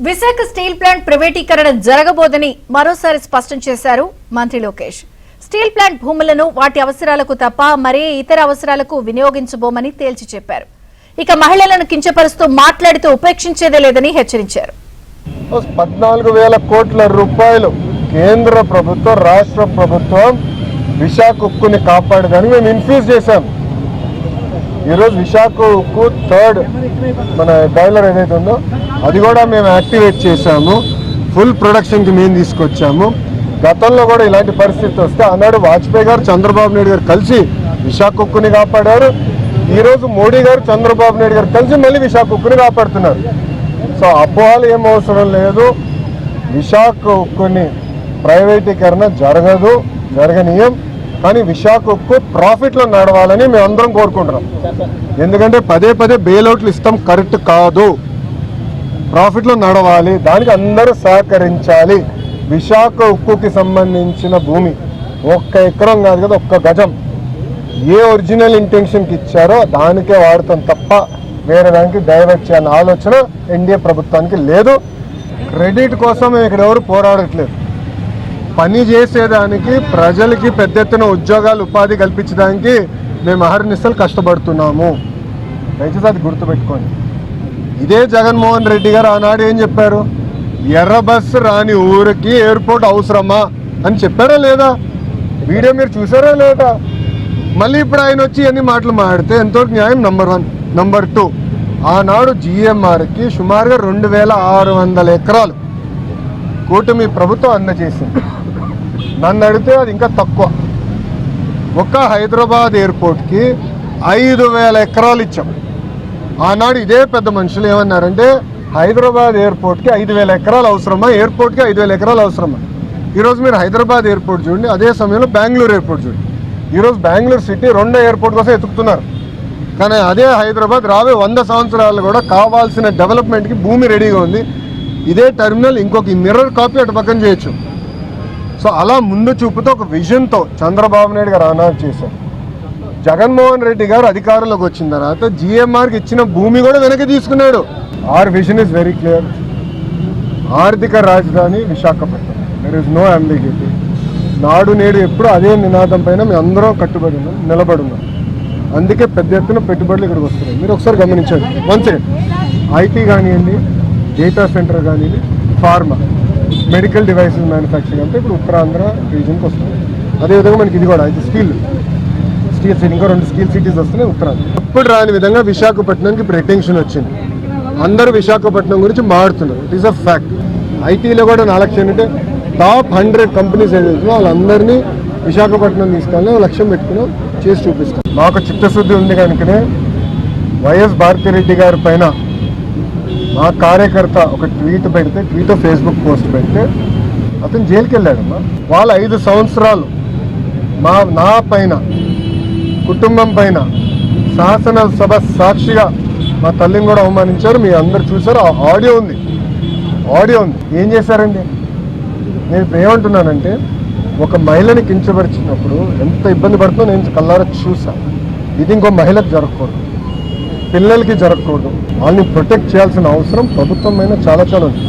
Visakha steel plant ప్రైవేటీకరణ జరగబోదని మరోసారి స్పష్టం చేశారు మంత్రి లోకేష్. స్టీల్ ప్లాంట్ భూములను వాటి అవసరాలకు తప్ప మరే ఇతర అవసరాలకు వినియోగించబోమని తేల్చి చెప్పారు. ఇక మహిళలను కించపరుస్తూ మాట్లాడుతూ ఉపేక్షించేదే లేదని హెచ్చరించారు. 14,000 కోట్ల రూపాయలు కేంద్ర ప్రభుత్వం రాష్ట్ర ప్రభుత్వం విశాఖ ఉక్కుని కాపాడడానికి మేము ఇన్ఫ్యూజ్ చేశాం. ఈరోజు విశాఖ ఉక్కు థర్డ్ మన బాయిలర్ ఏదైతే ఉందో అది కూడా మేము యాక్టివేట్ చేశాము. ఫుల్ ప్రొడక్షన్కి మేము తీసుకొచ్చాము. గతంలో కూడా ఇలాంటి పరిస్థితి వస్తే ఆనాడు వాజ్పేయి గారు చంద్రబాబు నాయుడు గారు కలిసి విశాఖ ఉక్కుని కాపాడారు. ఈరోజు మోడీ గారు చంద్రబాబు నాయుడు గారు కలిసి మళ్ళీ విశాఖ ఉక్కుని కాపాడుతున్నారు. సో అపోహలు ఏం అవసరం లేదు. విశాఖ ఉక్కుని ప్రైవేటీకరణ జరగనీయం. కానీ విశాఖ ఉక్కు ప్రాఫిట్లో నడవాలని మేమందరం కోరుకుంటున్నాం. ఎందుకంటే పదే బెయిల్అవుట్లు ఇస్తాం కరెక్ట్ కాదు. ప్రాఫిట్లో నడవాలి, దానికి అందరూ సహకరించాలి. విశాఖ ఉక్కుకి సంబంధించిన భూమి 1 ఎకరం కాదు కదా, 1 గజం ఏ ఒరిజినల్ ఇంటెన్షన్కి ఇచ్చారో దానికే వాడతాం తప్ప వేరే దానికి డైవర్ట్ చేయాలన్న ఆలోచన ఎన్డీఏ ప్రభుత్వానికి లేదు. క్రెడిట్ కోసం మేము ఇక్కడ ఎవరు పోరాడట్లేదు. పని చేసేదానికి ప్రజలకి పెద్ద ఎత్తున ఉద్యోగాలు ఉపాధి కల్పించడానికి మేము అహర్నిశలు కష్టపడుతున్నాము. దయచేసి అది గుర్తుపెట్టుకోండి. ఇదే జగన్మోహన్ రెడ్డి గారు ఆనాడు ఏం చెప్పారు? ఎర్ర బస్సు రాని ఊరికి ఎయిర్పోర్ట్ అవసరమా అని చెప్పారా లేదా? వీడియో మీరు చూసారా లేదా? మళ్ళీ ఇప్పుడు ఆయన వచ్చి అన్ని మాటలు మాడితే ఎంతో న్యాయం. నంబర్ 1. నంబర్ 2, ఆనాడు జిఎంఆర్కి సుమారుగా 2,600 ఎకరాలు కూటమి ప్రభుత్వం అందజేసింది. నన్ను అడిగితే అది ఇంకా తక్కువ. ఒక్క హైదరాబాద్ ఎయిర్పోర్ట్కి 5,000 ఎకరాలు ఇచ్చాం. ఆనాడు ఇదే పెద్ద మనుషులు ఏమన్నారంటే హైదరాబాద్ ఎయిర్పోర్ట్కి 5,000 ఎకరాలు అవసరమా, ఎయిర్పోర్ట్కి 5,000 ఎకరాలు అవసరమా. ఈరోజు మీరు హైదరాబాద్ ఎయిర్పోర్ట్ చూడండి, అదే సమయంలో బెంగళూరు ఎయిర్పోర్ట్ చూడండి. ఈరోజు బెంగళూరు సిటీ 2వ ఎయిర్పోర్ట్ కోసం ఎతుకుతున్నారు. కానీ అదే హైదరాబాద్ రాబోయే 100 సంవత్సరాలు కూడా కావాల్సిన డెవలప్మెంట్కి భూమి రెడీగా ఉంది. ఇదే టెర్మినల్ ఇంకొక మిర్రర్ కాపీ అటు పక్కన చేయొచ్చు. సో అలా ముందు చూపుతో ఒక విజన్తో చంద్రబాబు నాయుడు గారు అనౌన్స్ చేశారు. జగన్మోహన్ రెడ్డి గారు అధికారంలోకి వచ్చిన తర్వాత జిఎంఆర్కి ఇచ్చిన భూమి కూడా వెనక్కి తీసుకున్నాడు. Our vision is very clear. ఆర్థిక రాజధాని Visakhapatnam. There is no ambiguity. నాడు నేడు ఎప్పుడు అదే నినాదం పైన మేము అందరం కట్టుబడి ఉన్నాం, నిలబడి ఉన్నాం. అందుకే పెద్ద ఎత్తున పెట్టుబడులు ఇక్కడికి వస్తున్నాయి. మీరు ఒకసారి గమనించండి. One second. ఐటీ కానివ్వండి, డేటా సెంటర్ కానివ్వండి, ఫార్మా, మెడికల్ డివైసెస్ మ్యానుఫ్యాక్చరింగ్ అంటే ఇప్పుడు ఉత్తరాంధ్ర రీజన్కి వస్తుంది. అదేవిధంగా మనకి ఇది కూడా ఇది స్టీల్ సిటీ, ఇంకా 2 స్టీల్ సిటీస్ వస్తున్నాయి ఉత్తరాంధ్ర. ఎప్పుడు రాని విధంగా విశాఖపట్నానికి ఇప్పుడు అటెన్షన్ వచ్చింది. అందరూ విశాఖపట్నం గురించి మాడుతున్నారు. It is a fact. ఐటీలో కూడా నా లక్ష్యం ఏంటంటే టాప్ 100 కంపెనీస్ ఏదైతే వాళ్ళందరినీ విశాఖపట్నం తీసుకెళ్ళి లక్ష్యం పెట్టుకుని చేసి చూపిస్తాం. మాకు చిత్తశుద్ధి ఉంది కనుకనే వైఎస్ భారతిరెడ్డి గారి పైన మా కార్యకర్త ఒక ట్వీట్ పెడితే, ఫేస్బుక్ పోస్ట్ పెడితే అతను జైలుకి వెళ్ళాడమ్మా. వాళ్ళ 5 సంవత్సరాలు నా పైన, కుటుంబం పైన శాసనసభ సాక్షిగా మా తల్లిని కూడా అవమానించారు. మీ అందరు చూసారు. ఆడియో ఉంది. ఏం చేశారండి? నేను ఇప్పుడు ఏమంటున్నానంటే ఒక మహిళని కించపరిచినప్పుడు ఎంత ఇబ్బంది పడుతుందో నేను కళ్ళారా చూసాను. ఇది ఇంకో మహిళకు జరగకూడదు, పిల్లలకి జరగకూడదు. వాళ్ళని ప్రొటెక్ట్ చేయాల్సిన అవసరం ప్రభుత్వం పైన చాలా ఉంది.